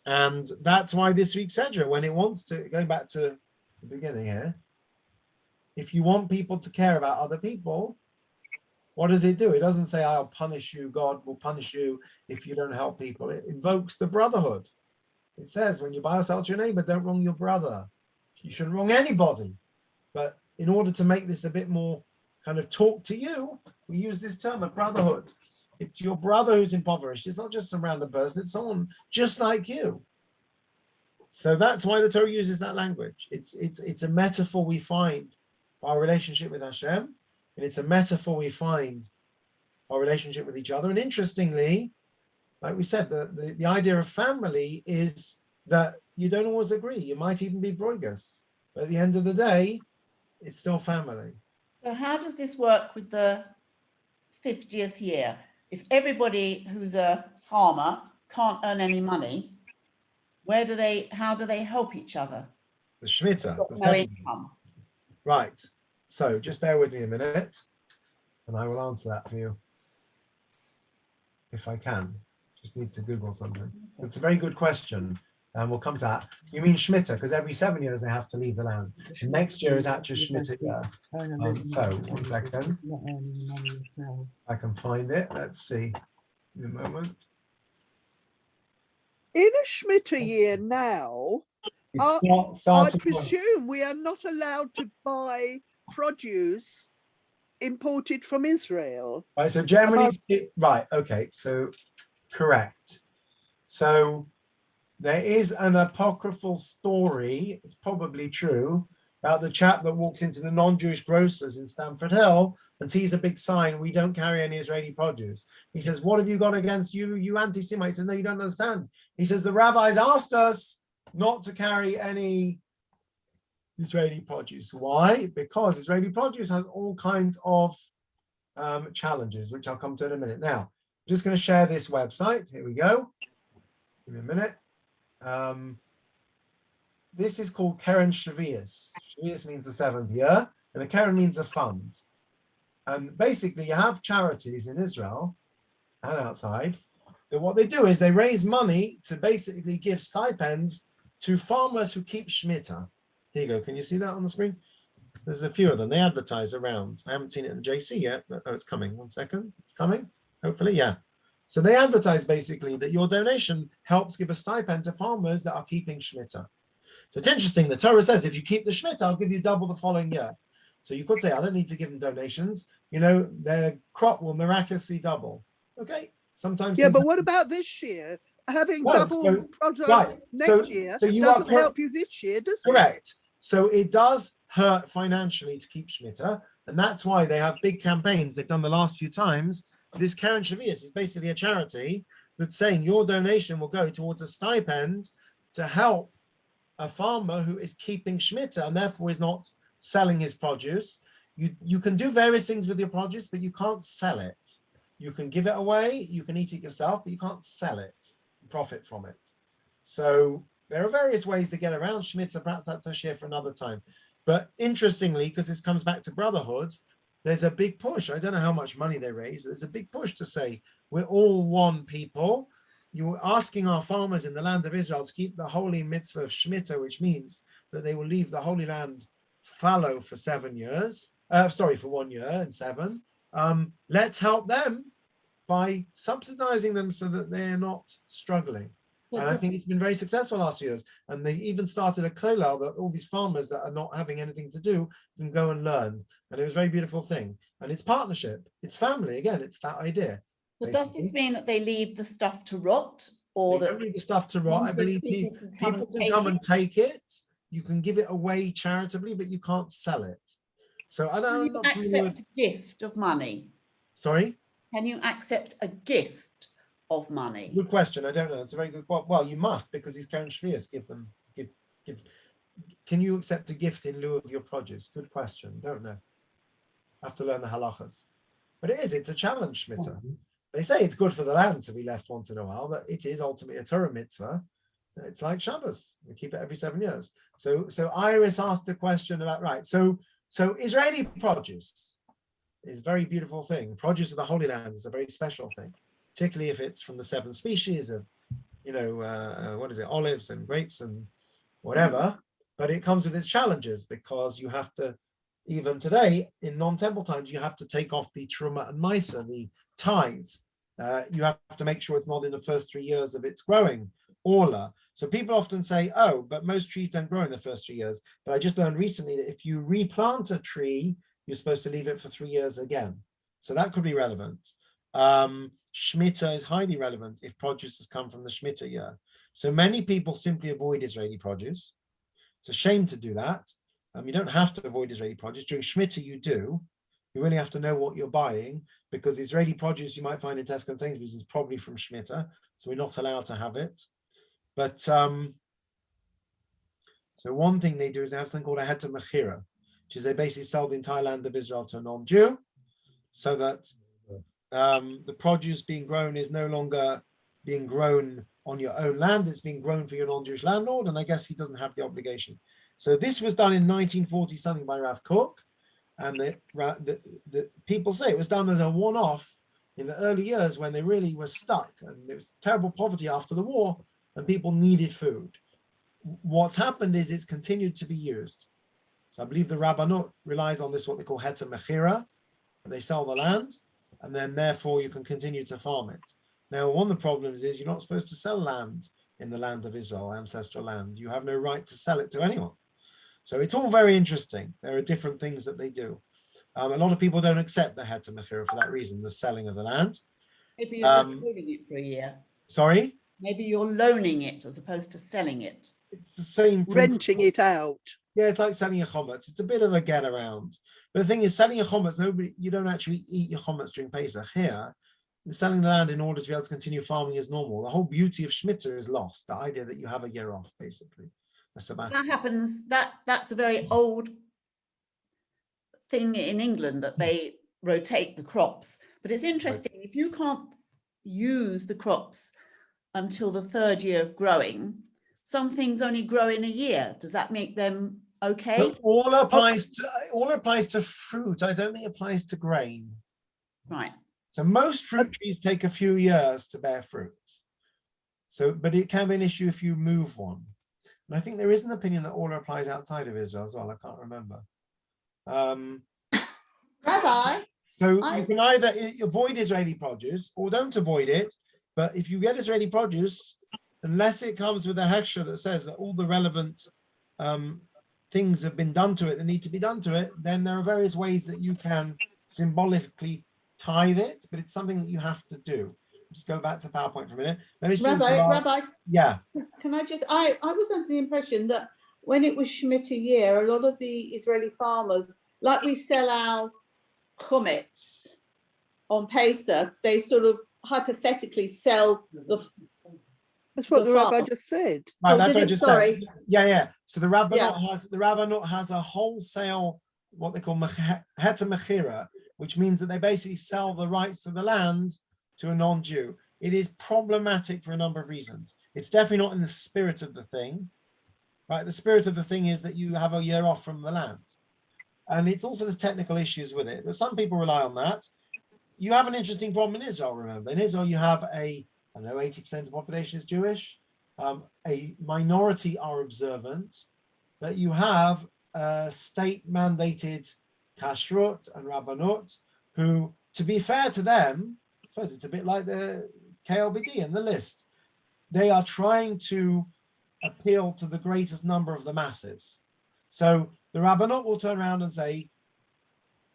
And that's why this week's Sedra, when it wants to, going back to the beginning here, if you want people to care about other people, what does it do? It doesn't say, I'll punish you, God will punish you if you don't help people. It invokes the brotherhood. It says, when you buy or sell to your neighbor, don't wrong your brother. You shouldn't wrong anybody. But in order to make this a bit more kind of talk to you, we use this term of brotherhood. It's your brother who's impoverished. It's not just some random person. It's someone just like you. So that's why the Torah uses that language. It's a metaphor we find for our relationship with Hashem, and it's a metaphor we find for our relationship with each other. And interestingly, like we said, the idea of family is that you don't always agree. You might even be broigus. But at the end of the day, it's still family. So how does this work with the 50th year? If everybody who's a farmer can't earn any money, how do they help each other? The Shemitah. They've got the no seven- income. Right. So just bear with me a minute, and I will answer that for you if I can. Just need to Google something. It's a very good question, and we'll come to that. You mean Shemitah, because every 7 years they have to leave the land. And next year is actually Shemitah year. So, 1 second. I can find it. Let's see. In a moment. In a Shemitah year now, I Starting presume we are not allowed to buy produce imported from Israel. right, so generally, right, okay, so correct. So there is an apocryphal story, it's probably true, about the chap that walks into the non-Jewish grocers in Stamford Hill and sees a big sign, "We don't carry any Israeli produce." He says, "What have you got against you anti-Semite?" He says, "No, you don't understand." He says, "The rabbis asked us not to carry any Israeli produce." Why? Because Israeli produce has all kinds of challenges, which I'll come to in a minute. Now, I'm just going to share this website. Here we go. Give me a minute. This is called Keren Shavias. Shavias means the 7th year, and the Keren means a fund. And basically, you have charities in Israel and outside that what they do is they raise money to basically give stipends to farmers who keep Shemitah. Here you go. Can you see that on the screen? There's a few of them. They advertise around. I haven't seen it in JC yet, but oh, it's coming. 1 second. It's coming. Hopefully, yeah. So they advertise basically that your donation helps give a stipend to farmers that are keeping Shemitah. So it's interesting. The Torah says if you keep the Shemitah, I'll give you double the following year. So you could say, I don't need to give them donations. You know, their crop will miraculously double. Okay. Sometimes. Yeah, but what about this year? Having double product next year doesn't help you this year, does it? Correct. So it does hurt financially to keep Shemitah. And that's why they have big campaigns they've done the last few times. This Keren Shavias is basically a charity that's saying your donation will go towards a stipend to help a farmer who is keeping Shemitah and therefore is not selling his produce. You can do various things with your produce, but you can't sell it. You can give it away, you can eat it yourself, but you can't sell it, profit from it. So there are various ways to get around Shemitah. Perhaps that's a share for another time. But interestingly, because this comes back to brotherhood, there's a big push. I don't know how much money they raise, but there's a big push to say we're all one people. You're asking our farmers in the land of Israel to keep the holy mitzvah of Shemitah, which means that they will leave the Holy Land fallow for 7 years. For 1 year and 7. Let's help them by subsidizing them so that they're not struggling. And I think it's been very successful last years. And they even started a kollel that all these farmers that are not having anything to do can go and learn. And it was a very beautiful thing. And it's partnership. It's family. Again, it's that idea. So does this mean that they leave the stuff to rot? Or they that don't leave the stuff to rot? I believe people can come and take it. You can give it away charitably, but you can't sell it. So I don't know. Can you accept a gift of money? Sorry? Can you accept a gift of money? Good question. I don't know. It's a very good. Well, you must, because these Keren Shavias give. Can you accept a gift in lieu of your produce? Good question. Don't know. Have to learn the halachas. But it's a challenge, Shemitah. They say it's good for the land to be left once in a while, but it is ultimately a Torah mitzvah. It's like Shabbos. We keep it every 7 years. So Iris asked a question about, so Israeli produce is a very beautiful thing. Produce of the Holy Land is a very special thing, particularly if it's from the 7 species of, olives and grapes and whatever. But it comes with its challenges because you have to, even today in non-temple times, you have to take off the truma and maisa, the tithes. You have to make sure it's not in the first 3 years of its growing. Orla. So people often say, oh, but most trees don't grow in the first 3 years. But I just learned recently that if you replant a tree, you're supposed to leave it for 3 years again. So that could be relevant. Shemitah is highly relevant if produce has come from the Shemitah year. So many people simply avoid Israeli produce. It's a shame to do that. You don't have to avoid Israeli produce. During Shemitah, you do. You really have to know what you're buying, because Israeli produce you might find in Tesco and Sainsbury's is probably from Shemitah. So we're not allowed to have it. But so one thing they do is they have something called a heter mechira, which is they basically sell the entire land of Israel to a non-Jew, so that the produce being grown is no longer being grown on your own land. It's being grown for your non-Jewish landlord, and I guess he doesn't have the obligation. So this was done in 1940 something by Rav Kook, and the people say it was done as a one-off in the early years when they really were stuck, and there was terrible poverty after the war, and people needed food. What's happened is it's continued to be used. So I believe the Rabbanut relies on this, what they call heter mechira. They sell the land, and then therefore you can continue to farm it. Now, one of the problems is you're not supposed to sell land in the land of Israel, ancestral land. You have no right to sell it to anyone. So it's all very interesting. There are different things that they do. A lot of people don't accept the heter mechira for that reason, the selling of the land. Maybe you're just loaning it for a year. Sorry? Maybe you're loaning it as opposed to selling it. It's the same principle. Renting it out. Yeah, it's like selling a chometz. It's a bit of a get around. But the thing is, selling a chometz, you don't actually eat your chometz during Pesach. Here, you're selling the land in order to be able to continue farming as normal. The whole beauty of Shemitah is lost. The idea that you have a year off, basically. That happens, that's a very old thing in England, that they rotate the crops. But it's interesting, if you can't use the crops until the third year of growing, some things only grow in a year. Does that make them okay? So all applies to fruit. I don't think it applies to grain. Right. So most fruit trees take a few years to bear fruit. So, but it can be an issue if you move one. And I think there is an opinion that all applies outside of Israel as well. I can't remember. Rabbi, so you can either avoid Israeli produce or don't avoid it. But if you get Israeli produce, unless it comes with a hechsher that says that all the relevant things have been done to it that need to be done to it, then there are various ways that you can symbolically tithe it, but it's something that you have to do. Just go back to PowerPoint for a minute. Let me Rabbi, yeah. Can I just, I was under the impression that when it was Shemitah year, a lot of the Israeli farmers, like we sell our chametz on Pesach, they sort of hypothetically sell the. That's what the rabbi farmer. just said. Right, Oh, that's did what I it? just Sorry. said. Yeah. So the Rabbanut has a wholesale, what they call heter mechira, which means that they basically sell the rights to the land to a non-Jew. It is problematic for a number of reasons. It's definitely not in the spirit of the thing, right? The spirit of the thing is that you have a year off from the land. And it's also there's technical issues with it, but some people rely on that. You have an interesting problem in Israel, remember. In Israel, you have 80% of the population is Jewish. A minority are observant, but you have state-mandated kashrut and rabbanut, who, to be fair to them, I suppose it's a bit like the KLBD and the list. They are trying to appeal to the greatest number of the masses. So the rabbanut will turn around and say,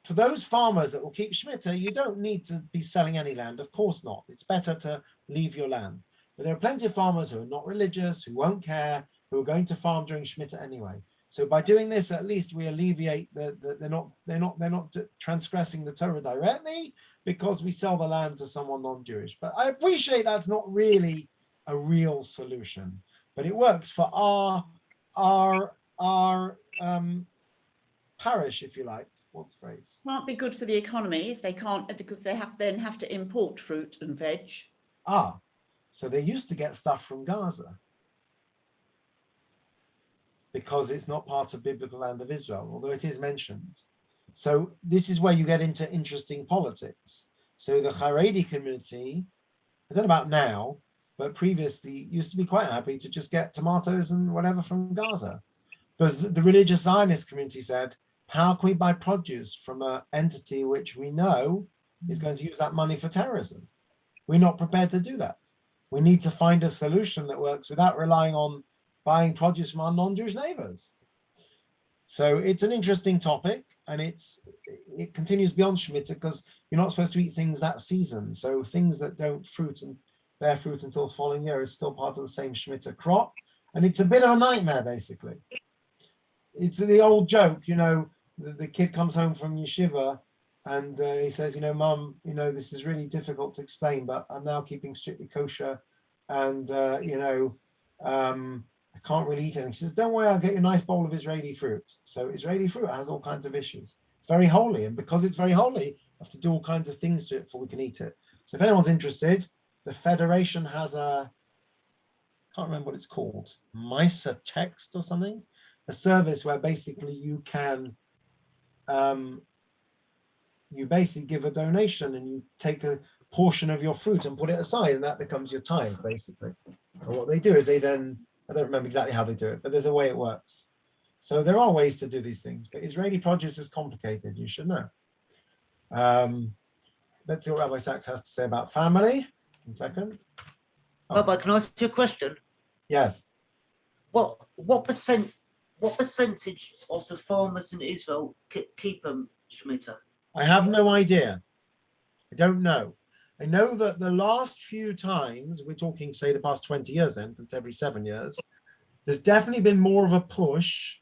for those farmers that will keep Shemitah, you don't need to be selling any land. Of course not. It's better to leave your land. But there are plenty of farmers who are not religious, who won't care, who are going to farm during Shemitah anyway. So by doing this, at least we alleviate they're not transgressing the Torah directly, because we sell the land to someone non-Jewish. But I appreciate that's not really a real solution, but it works for our parish, if you like. What's the phrase? Can't be good for the economy if they can't, because they have to import fruit and veg. So they used to get stuff from Gaza because it's not part of biblical land of Israel, although it is mentioned. So this is where you get into interesting politics. So the Haredi community, I don't know about now, but previously used to be quite happy to just get tomatoes and whatever from Gaza. Because the religious Zionist community said, how can we buy produce from an entity which we know is going to use that money for terrorism? We're not prepared to do that. We need to find a solution that works without relying on buying produce from our non-Jewish neighbors. So it's an interesting topic, and it continues beyond Shemitah, because you're not supposed to eat things that season. So things that don't bear fruit until the following year is still part of the same Shemitah crop. And it's a bit of a nightmare, basically. It's the old joke, the kid comes home from yeshiva and he says, Mum, this is really difficult to explain, but I'm now keeping strictly kosher, and I can't really eat anything. She says, don't worry, I'll get you a nice bowl of Israeli fruit. So Israeli fruit has all kinds of issues. It's very holy, and because it's very holy, we have to do all kinds of things to it before we can eat it. So if anyone's interested, the Federation has a, can't remember what it's called, MISA text or something, a service where basically you can, you basically give a donation and you take a portion of your fruit and put it aside, and that becomes your tithe, basically. And what they do is they then, I don't remember exactly how they do it, but there's a way it works. So there are ways to do these things, but Israeli produce is complicated, you should know. Let's see what Rabbi Sachs has to say about family. 1 second. Rabbi, can I ask you a question? Yes. What percentage of the farmers in Israel keep Shemitah? I have no idea. I don't know. I know that the last few times, we're talking, say, the past 20 years then, because it's every 7 years, there's definitely been more of a push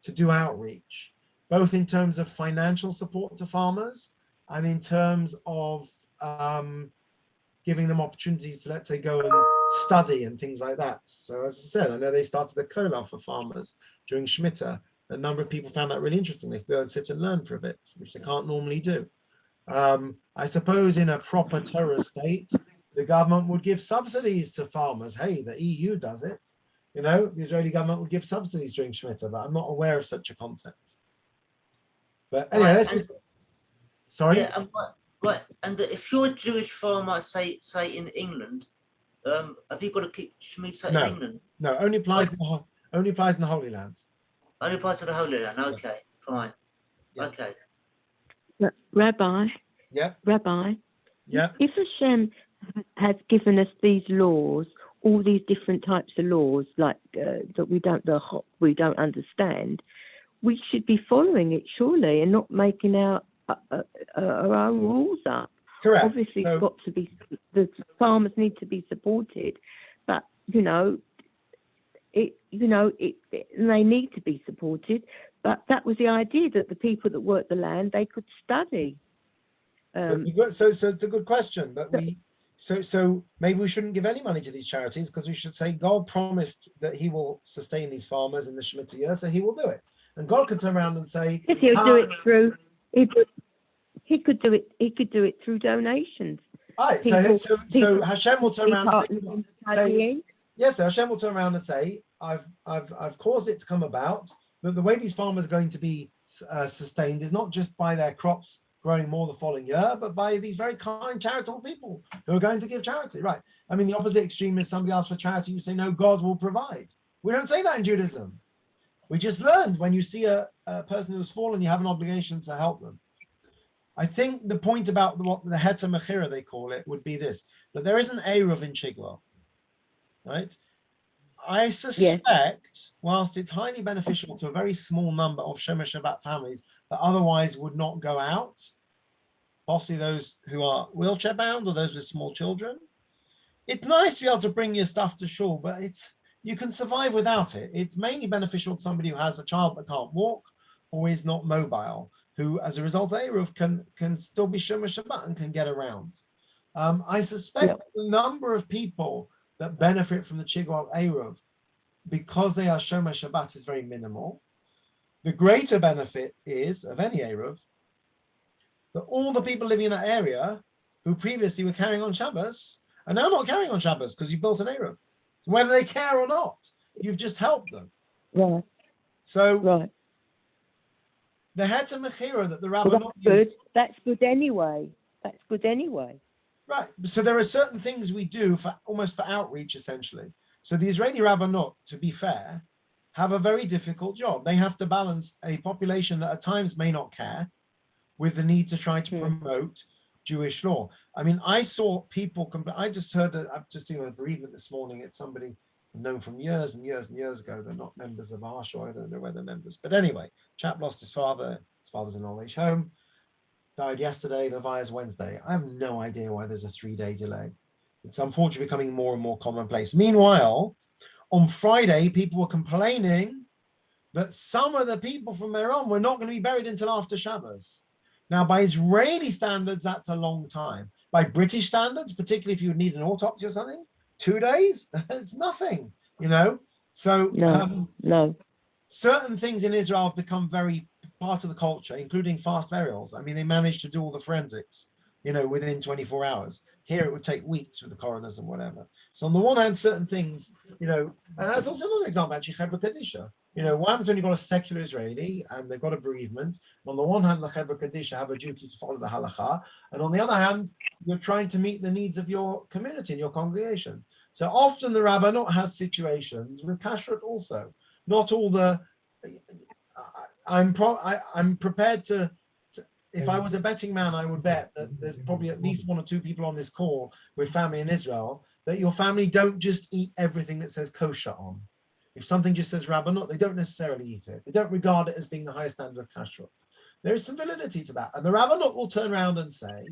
to do outreach, both in terms of financial support to farmers and in terms of giving them opportunities to, let's say, go and study and things like that. So as I said, I know they started a kollel for farmers during Shemitah. A number of people found that really interesting. They could go and sit and learn for a bit, which they can't normally do. I suppose in a proper Torah state, the government would give subsidies to farmers. Hey, the EU does it. You know, the Israeli government would give subsidies during Shemitah, but I'm not aware of such a concept. But anyway, sorry. Yeah, right. And if you're a Jewish farmer, say in England, have you got to keep Shemitah in England? No, only applies in the Holy Land. Only applies to the Holy Land. Okay, fine. Yeah. Okay. Rabbi. Yeah. Rabbi. Yeah. If Hashem has given us these laws, all these different types of laws, like that we don't understand, we should be following it surely, and not making our own rules up. Correct. Obviously, it's got to be, the farmers need to be supported, but they need to be supported. But that was the idea, that the people that work the land, they could study. So it's a good question, but so maybe we shouldn't give any money to these charities, because we should say God promised that He will sustain these farmers in the Shemitah year, so He will do it. And God could turn around and say, if He'll do it through, he could do it through donations. Right. So Hashem will turn around and say, yes, Hashem will turn around and say, I've caused it to come about, that the way these farmers are going to be sustained is not just by their crops growing more the following year, but by these very kind, charitable people who are going to give charity. Right. I mean, the opposite extreme is somebody asks for charity, you say, no, God will provide. We don't say that in Judaism. We just learned when you see a person who's fallen, you have an obligation to help them. I think the point about what the Heta Mechira, they call it, would be this, that there is an Eruv in Chigwell, right? I suspect, whilst it's highly beneficial to a very small number of Shomer Shabbat families that otherwise would not go out, possibly those who are wheelchair bound or those with small children, it's nice to be able to bring your stuff to shul, but you can survive without it. It's mainly beneficial to somebody who has a child that can't walk or is not mobile, who, as a result of Eruv, can still be Shomer Shabbat and can get around. I suspect the number of people that benefit from the Chigwell Eruv, because they are Shomer Shabbat, is very minimal. The greater benefit is, of any Eruv, that all the people living in that area who previously were carrying on Shabbos are now not carrying on Shabbos because you've built an Eruv. So whether they care or not, you've just helped them. Right. So the Heta Mechira that the rabbi that's good anyway. That's good anyway. Right. So there are certain things we do for almost for outreach, essentially. So the Israeli Rabbanot, to be fair, have a very difficult job. They have to balance a population that at times may not care with the need to try to promote Jewish law. I mean, I saw people, I just heard, I'm just doing a bereavement this morning. It's somebody I've known from years and years and years ago. They're not members of Parsha. I don't know where they're members. But anyway, chap lost his father. His father's in an old age home. Died yesterday, Levi's Wednesday. I have no idea why there's a 3-day delay. It's unfortunately becoming more and more commonplace. Meanwhile, on Friday, people were complaining that some of the people from Meron were not going to be buried until after Shabbos. Now, by Israeli standards, that's a long time. By British standards, particularly if you need an autopsy or something, 2 days, it's nothing, you know? So no. Certain things in Israel have become very part of the culture, including fast burials. I mean, they managed to do all the forensics within 24 hours. Here it would take weeks with the coroners and whatever. So on the one hand, certain things, and that's also another example, actually, Chevra Kadisha. What happens when you've got a secular Israeli and they've got a bereavement? On the one hand, the Chevra Kadisha have a duty to follow the halacha, and on the other hand, you're trying to meet the needs of your community and your congregation. So often the Rabbanut has situations with kashrut also. Not all the. I'm prepared to. If I was a betting man, I would bet that there's probably at least one or two people on this call with family in Israel, that your family don't just eat everything that says kosher on. If something just says Rabbanut, they don't necessarily eat it. They don't regard it as being the highest standard of kashrut. There is some validity to that. And the Rabbanut will turn around and say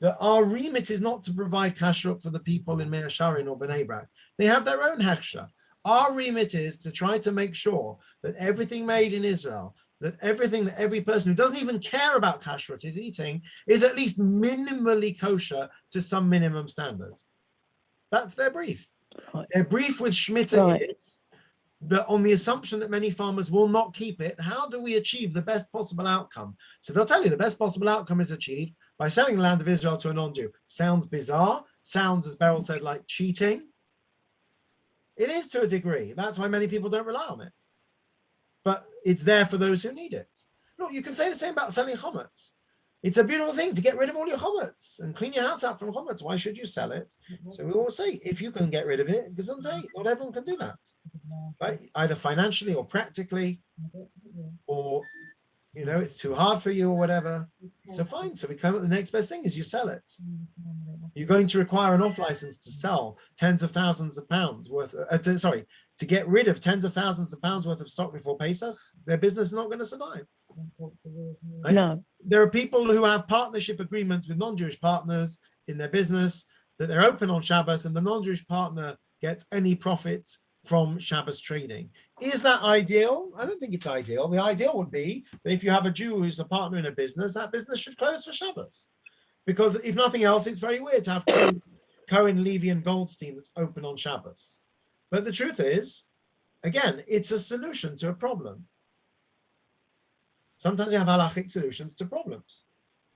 that our remit is not to provide kashrut for the people in Mea Sharin or Bnei Brak. They have their own hechsher. Our remit is to try to make sure that everything made in Israel, that everything that every person who doesn't even care about kashrut is eating is at least minimally kosher to some minimum standard. That's their brief. Their brief with Shemitah is that on the assumption that many farmers will not keep it, how do we achieve the best possible outcome? So they'll tell you the best possible outcome is achieved by selling the land of Israel to a non-Jew. Sounds bizarre. Sounds, as Beryl said, like cheating. It is to a degree. That's why many people don't rely on it. But it's there for those who need it. Look, you can say the same about selling chametz. It's a beautiful thing to get rid of all your chametz and clean your house out from chametz. Why should you sell it? So we always say, if you can get rid of it, gesundheit. Not everyone can do that, right? Either financially or practically, or it's too hard for you or whatever. So fine. So we come up with the next best thing is you sell it. You're going to require an off license to sell tens of thousands of pounds worth. To get rid of tens of thousands of pounds worth of stock before Pesach. Their business is not going to survive. Right? No. There are people who have partnership agreements with non-Jewish partners in their business that they're open on Shabbos, and the non-Jewish partner gets any profits from Shabbos trading. Is that ideal? I don't think it's ideal. The ideal would be that if you have a Jew who's a partner in a business, that business should close for Shabbos. Because if nothing else, it's very weird to have Cohen, Levy, and Goldstein that's open on Shabbos. But the truth is, again, it's a solution to a problem. Sometimes you have halachic solutions to problems.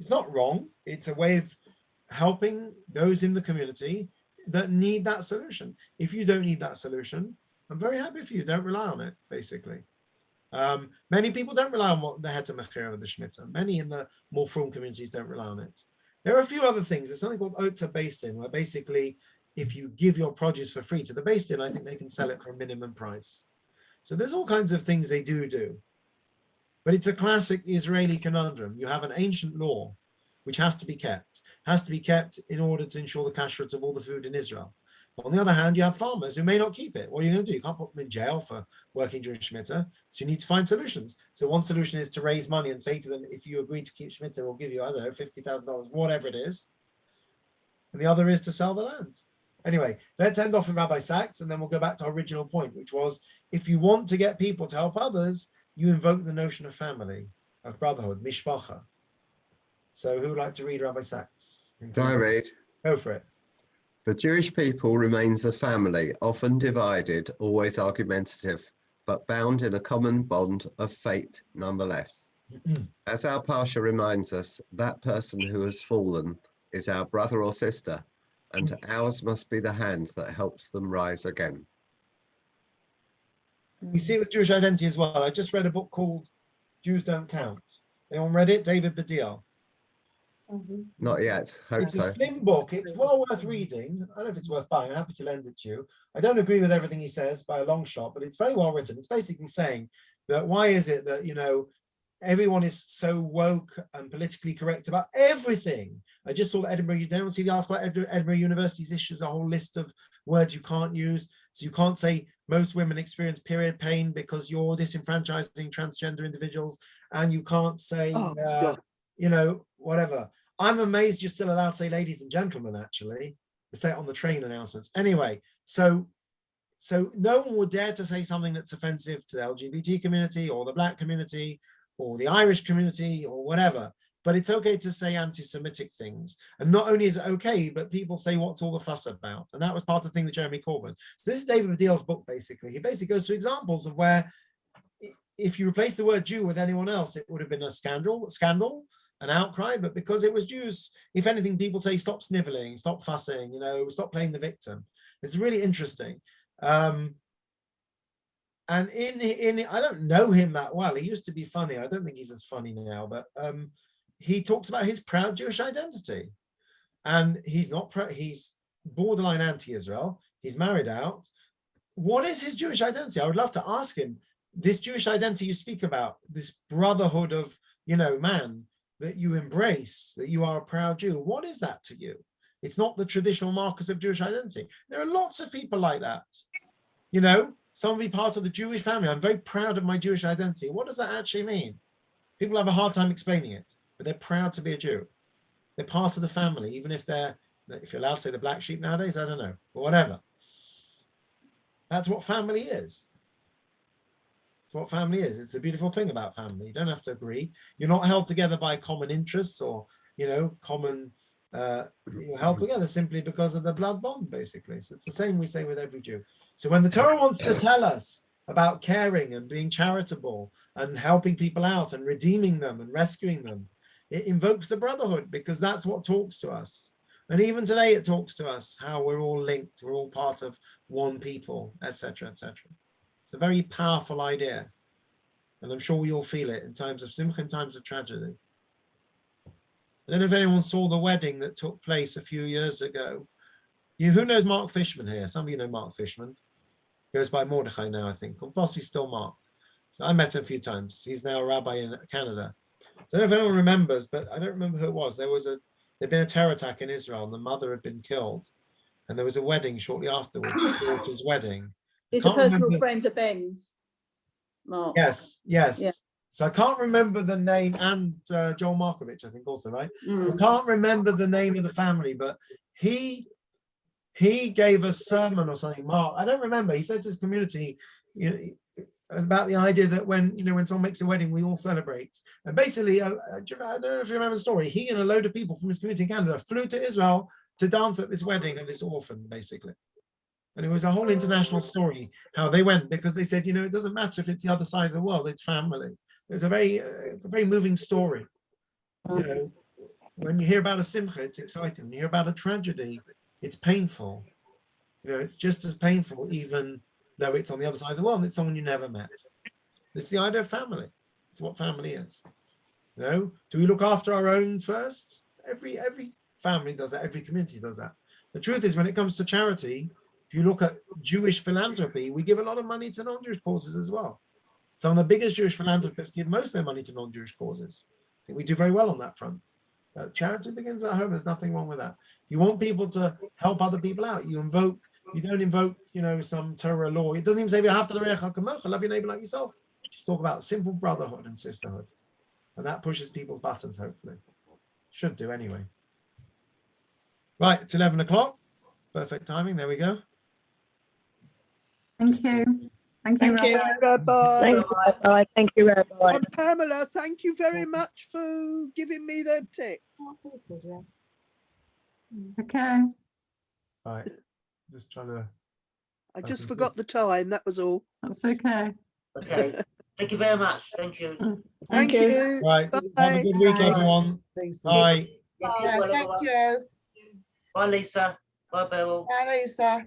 It's not wrong. It's a way of helping those in the community that need that solution. If you don't need that solution, I'm very happy for you. Don't rely on it, basically. Many people don't rely on what they had to mechir of the Shemitah. Many in the more frum communities don't rely on it. There are a few other things. There's something called Otza Based In, where basically, if you give your produce for free to the Based In, I think they can sell it for a minimum price. So there's all kinds of things they do. But it's a classic Israeli conundrum. You have an ancient law which has to be kept in order to ensure the kashrut of all the food in Israel. But on the other hand, you have farmers who may not keep it. What are you going to do? You can't put them in jail for working during Shemitah. So you need to find solutions. So one solution is to raise money and say to them, if you agree to keep Shemitah, we'll give you, I don't know, $50,000, whatever it is. And the other is to sell the land. Anyway, let's end off with Rabbi Sachs, and then we'll go back to our original point, which was, if you want to get people to help others, you invoke the notion of family, of brotherhood, mishpacha. So who would like to read Rabbi Sachs? Do I read? Go for it. The Jewish people remains a family, often divided, always argumentative, but bound in a common bond of faith nonetheless. As our Parsha reminds us, that person who has fallen is our brother or sister, and ours must be the hands that helps them rise again. We see it with Jewish identity as well. I just read a book called Jews Don't Count. Anyone read it? David Baddiel. Not yet. Hope It's so. a slim book. It's well worth reading. I don't know if it's worth buying. I'm happy to lend it to you. I don't agree with everything he says by a long shot, but it's very well written. It's basically saying that why is it that, everyone is so woke and politically correct about everything. I just saw that Edinburgh, you don't see the article about Edinburgh University's issues a whole list of words you can't use. So you can't say most women experience period pain because you're disenfranchising transgender individuals, and you can't say, whatever. I'm amazed you're still allowed to say ladies and gentlemen, actually. They say it on the train announcements. Anyway, so no one would dare to say something that's offensive to the LGBT community or the Black community or the Irish community or whatever. But it's okay to say anti-Semitic things. And not only is it okay, but people say, what's all the fuss about? And that was part of the thing with Jeremy Corbyn. So this is David Baddiel's book, basically. He basically goes through examples of where if you replace the word Jew with anyone else, it would have been a scandal. an outcry, but because it was Jews. If anything, people say stop sniveling, stop fussing, stop playing the victim. It's really interesting. And in I don't know him that well. He used to be funny. I don't think he's as funny now, but he talks about his proud Jewish identity, and he's not he's borderline anti-Israel. He's married out. What is his Jewish identity? I would love to ask him. This Jewish identity you speak about, this brotherhood of man that you embrace, that you are a proud Jew. What is that to you? It's not the traditional markers of Jewish identity. There are lots of people like that. Some will be part of the Jewish family. I'm very proud of my Jewish identity. What does that actually mean? People have a hard time explaining it, but they're proud to be a Jew. They're part of the family, even if you're allowed to say the black sheep nowadays, I don't know, but whatever. That's what family is. It's what family is. It's the beautiful thing about family. You don't have to agree. You're not held together by common interests or, common, you're held together simply because of the blood bond, basically. So it's the same we say with every Jew. So when the Torah wants to tell us about caring and being charitable and helping people out and redeeming them and rescuing them, it invokes the brotherhood because that's what talks to us. And even today it talks to us how we're all linked, we're all part of one people, etc., etc. It's a very powerful idea. And I'm sure we all feel it in times of simcha, in times of tragedy. I don't know if anyone saw the wedding that took place a few years ago. Who knows Mark Fishman here? Some of you know Mark Fishman. Goes by Mordechai now, I think, or possibly still Mark. So I met him a few times. He's now a rabbi in Canada. So I don't know if anyone remembers, but I don't remember who it was. There'd been a terror attack in Israel and the mother had been killed. And there was a wedding shortly afterwards, his daughter's wedding. He's a personal friend of Ben's, Mark. Yes. Yeah. So I can't remember the name, and Joel Markovich, I think also, right? Mm. So I can't remember the name of the family, but he gave a sermon or something, Mark, I don't remember. He said to his community, about the idea that when someone makes a wedding, we all celebrate. And basically, I don't know if you remember the story, he and a load of people from his community in Canada flew to Israel to dance at this wedding of this orphan, basically. And it was a whole international story, how they went, because they said, it doesn't matter if it's the other side of the world, it's family. It was a very moving story. When you hear about a simcha, it's exciting. When you hear about a tragedy, it's painful. It's just as painful, even though it's on the other side of the world and it's someone you never met. It's the idea of family. It's what family is. Do we look after our own first? Every family does that. Every community does that. The truth is, when it comes to charity, if you look at Jewish philanthropy, we give a lot of money to non-Jewish causes as well. Some of the biggest Jewish philanthropists give most of their money to non-Jewish causes. I think we do very well on that front. Charity begins at home. There's nothing wrong with that. You want people to help other people out. You don't invoke, some Torah law. It doesn't even say you have to love your neighbor like yourself. Just talk about simple brotherhood and sisterhood. And that pushes people's buttons, hopefully. Should do anyway. Right, it's 11 o'clock. Perfect timing. There we go. Thank you. Thank you, Rabbi. Thank you, Rabbi. Thank you, Rabbi. And Pamela, thank you very much for giving me the tips. Okay. Right. Just trying to. I just forgot the time. That was all. That's okay. Okay. Thank you very much. Thank you. Thank you. Right. Bye. Have a good week, everyone. Bye. Thank you. Thank you. Bye, Lisa. Bye, Beryl. Bye, Lisa.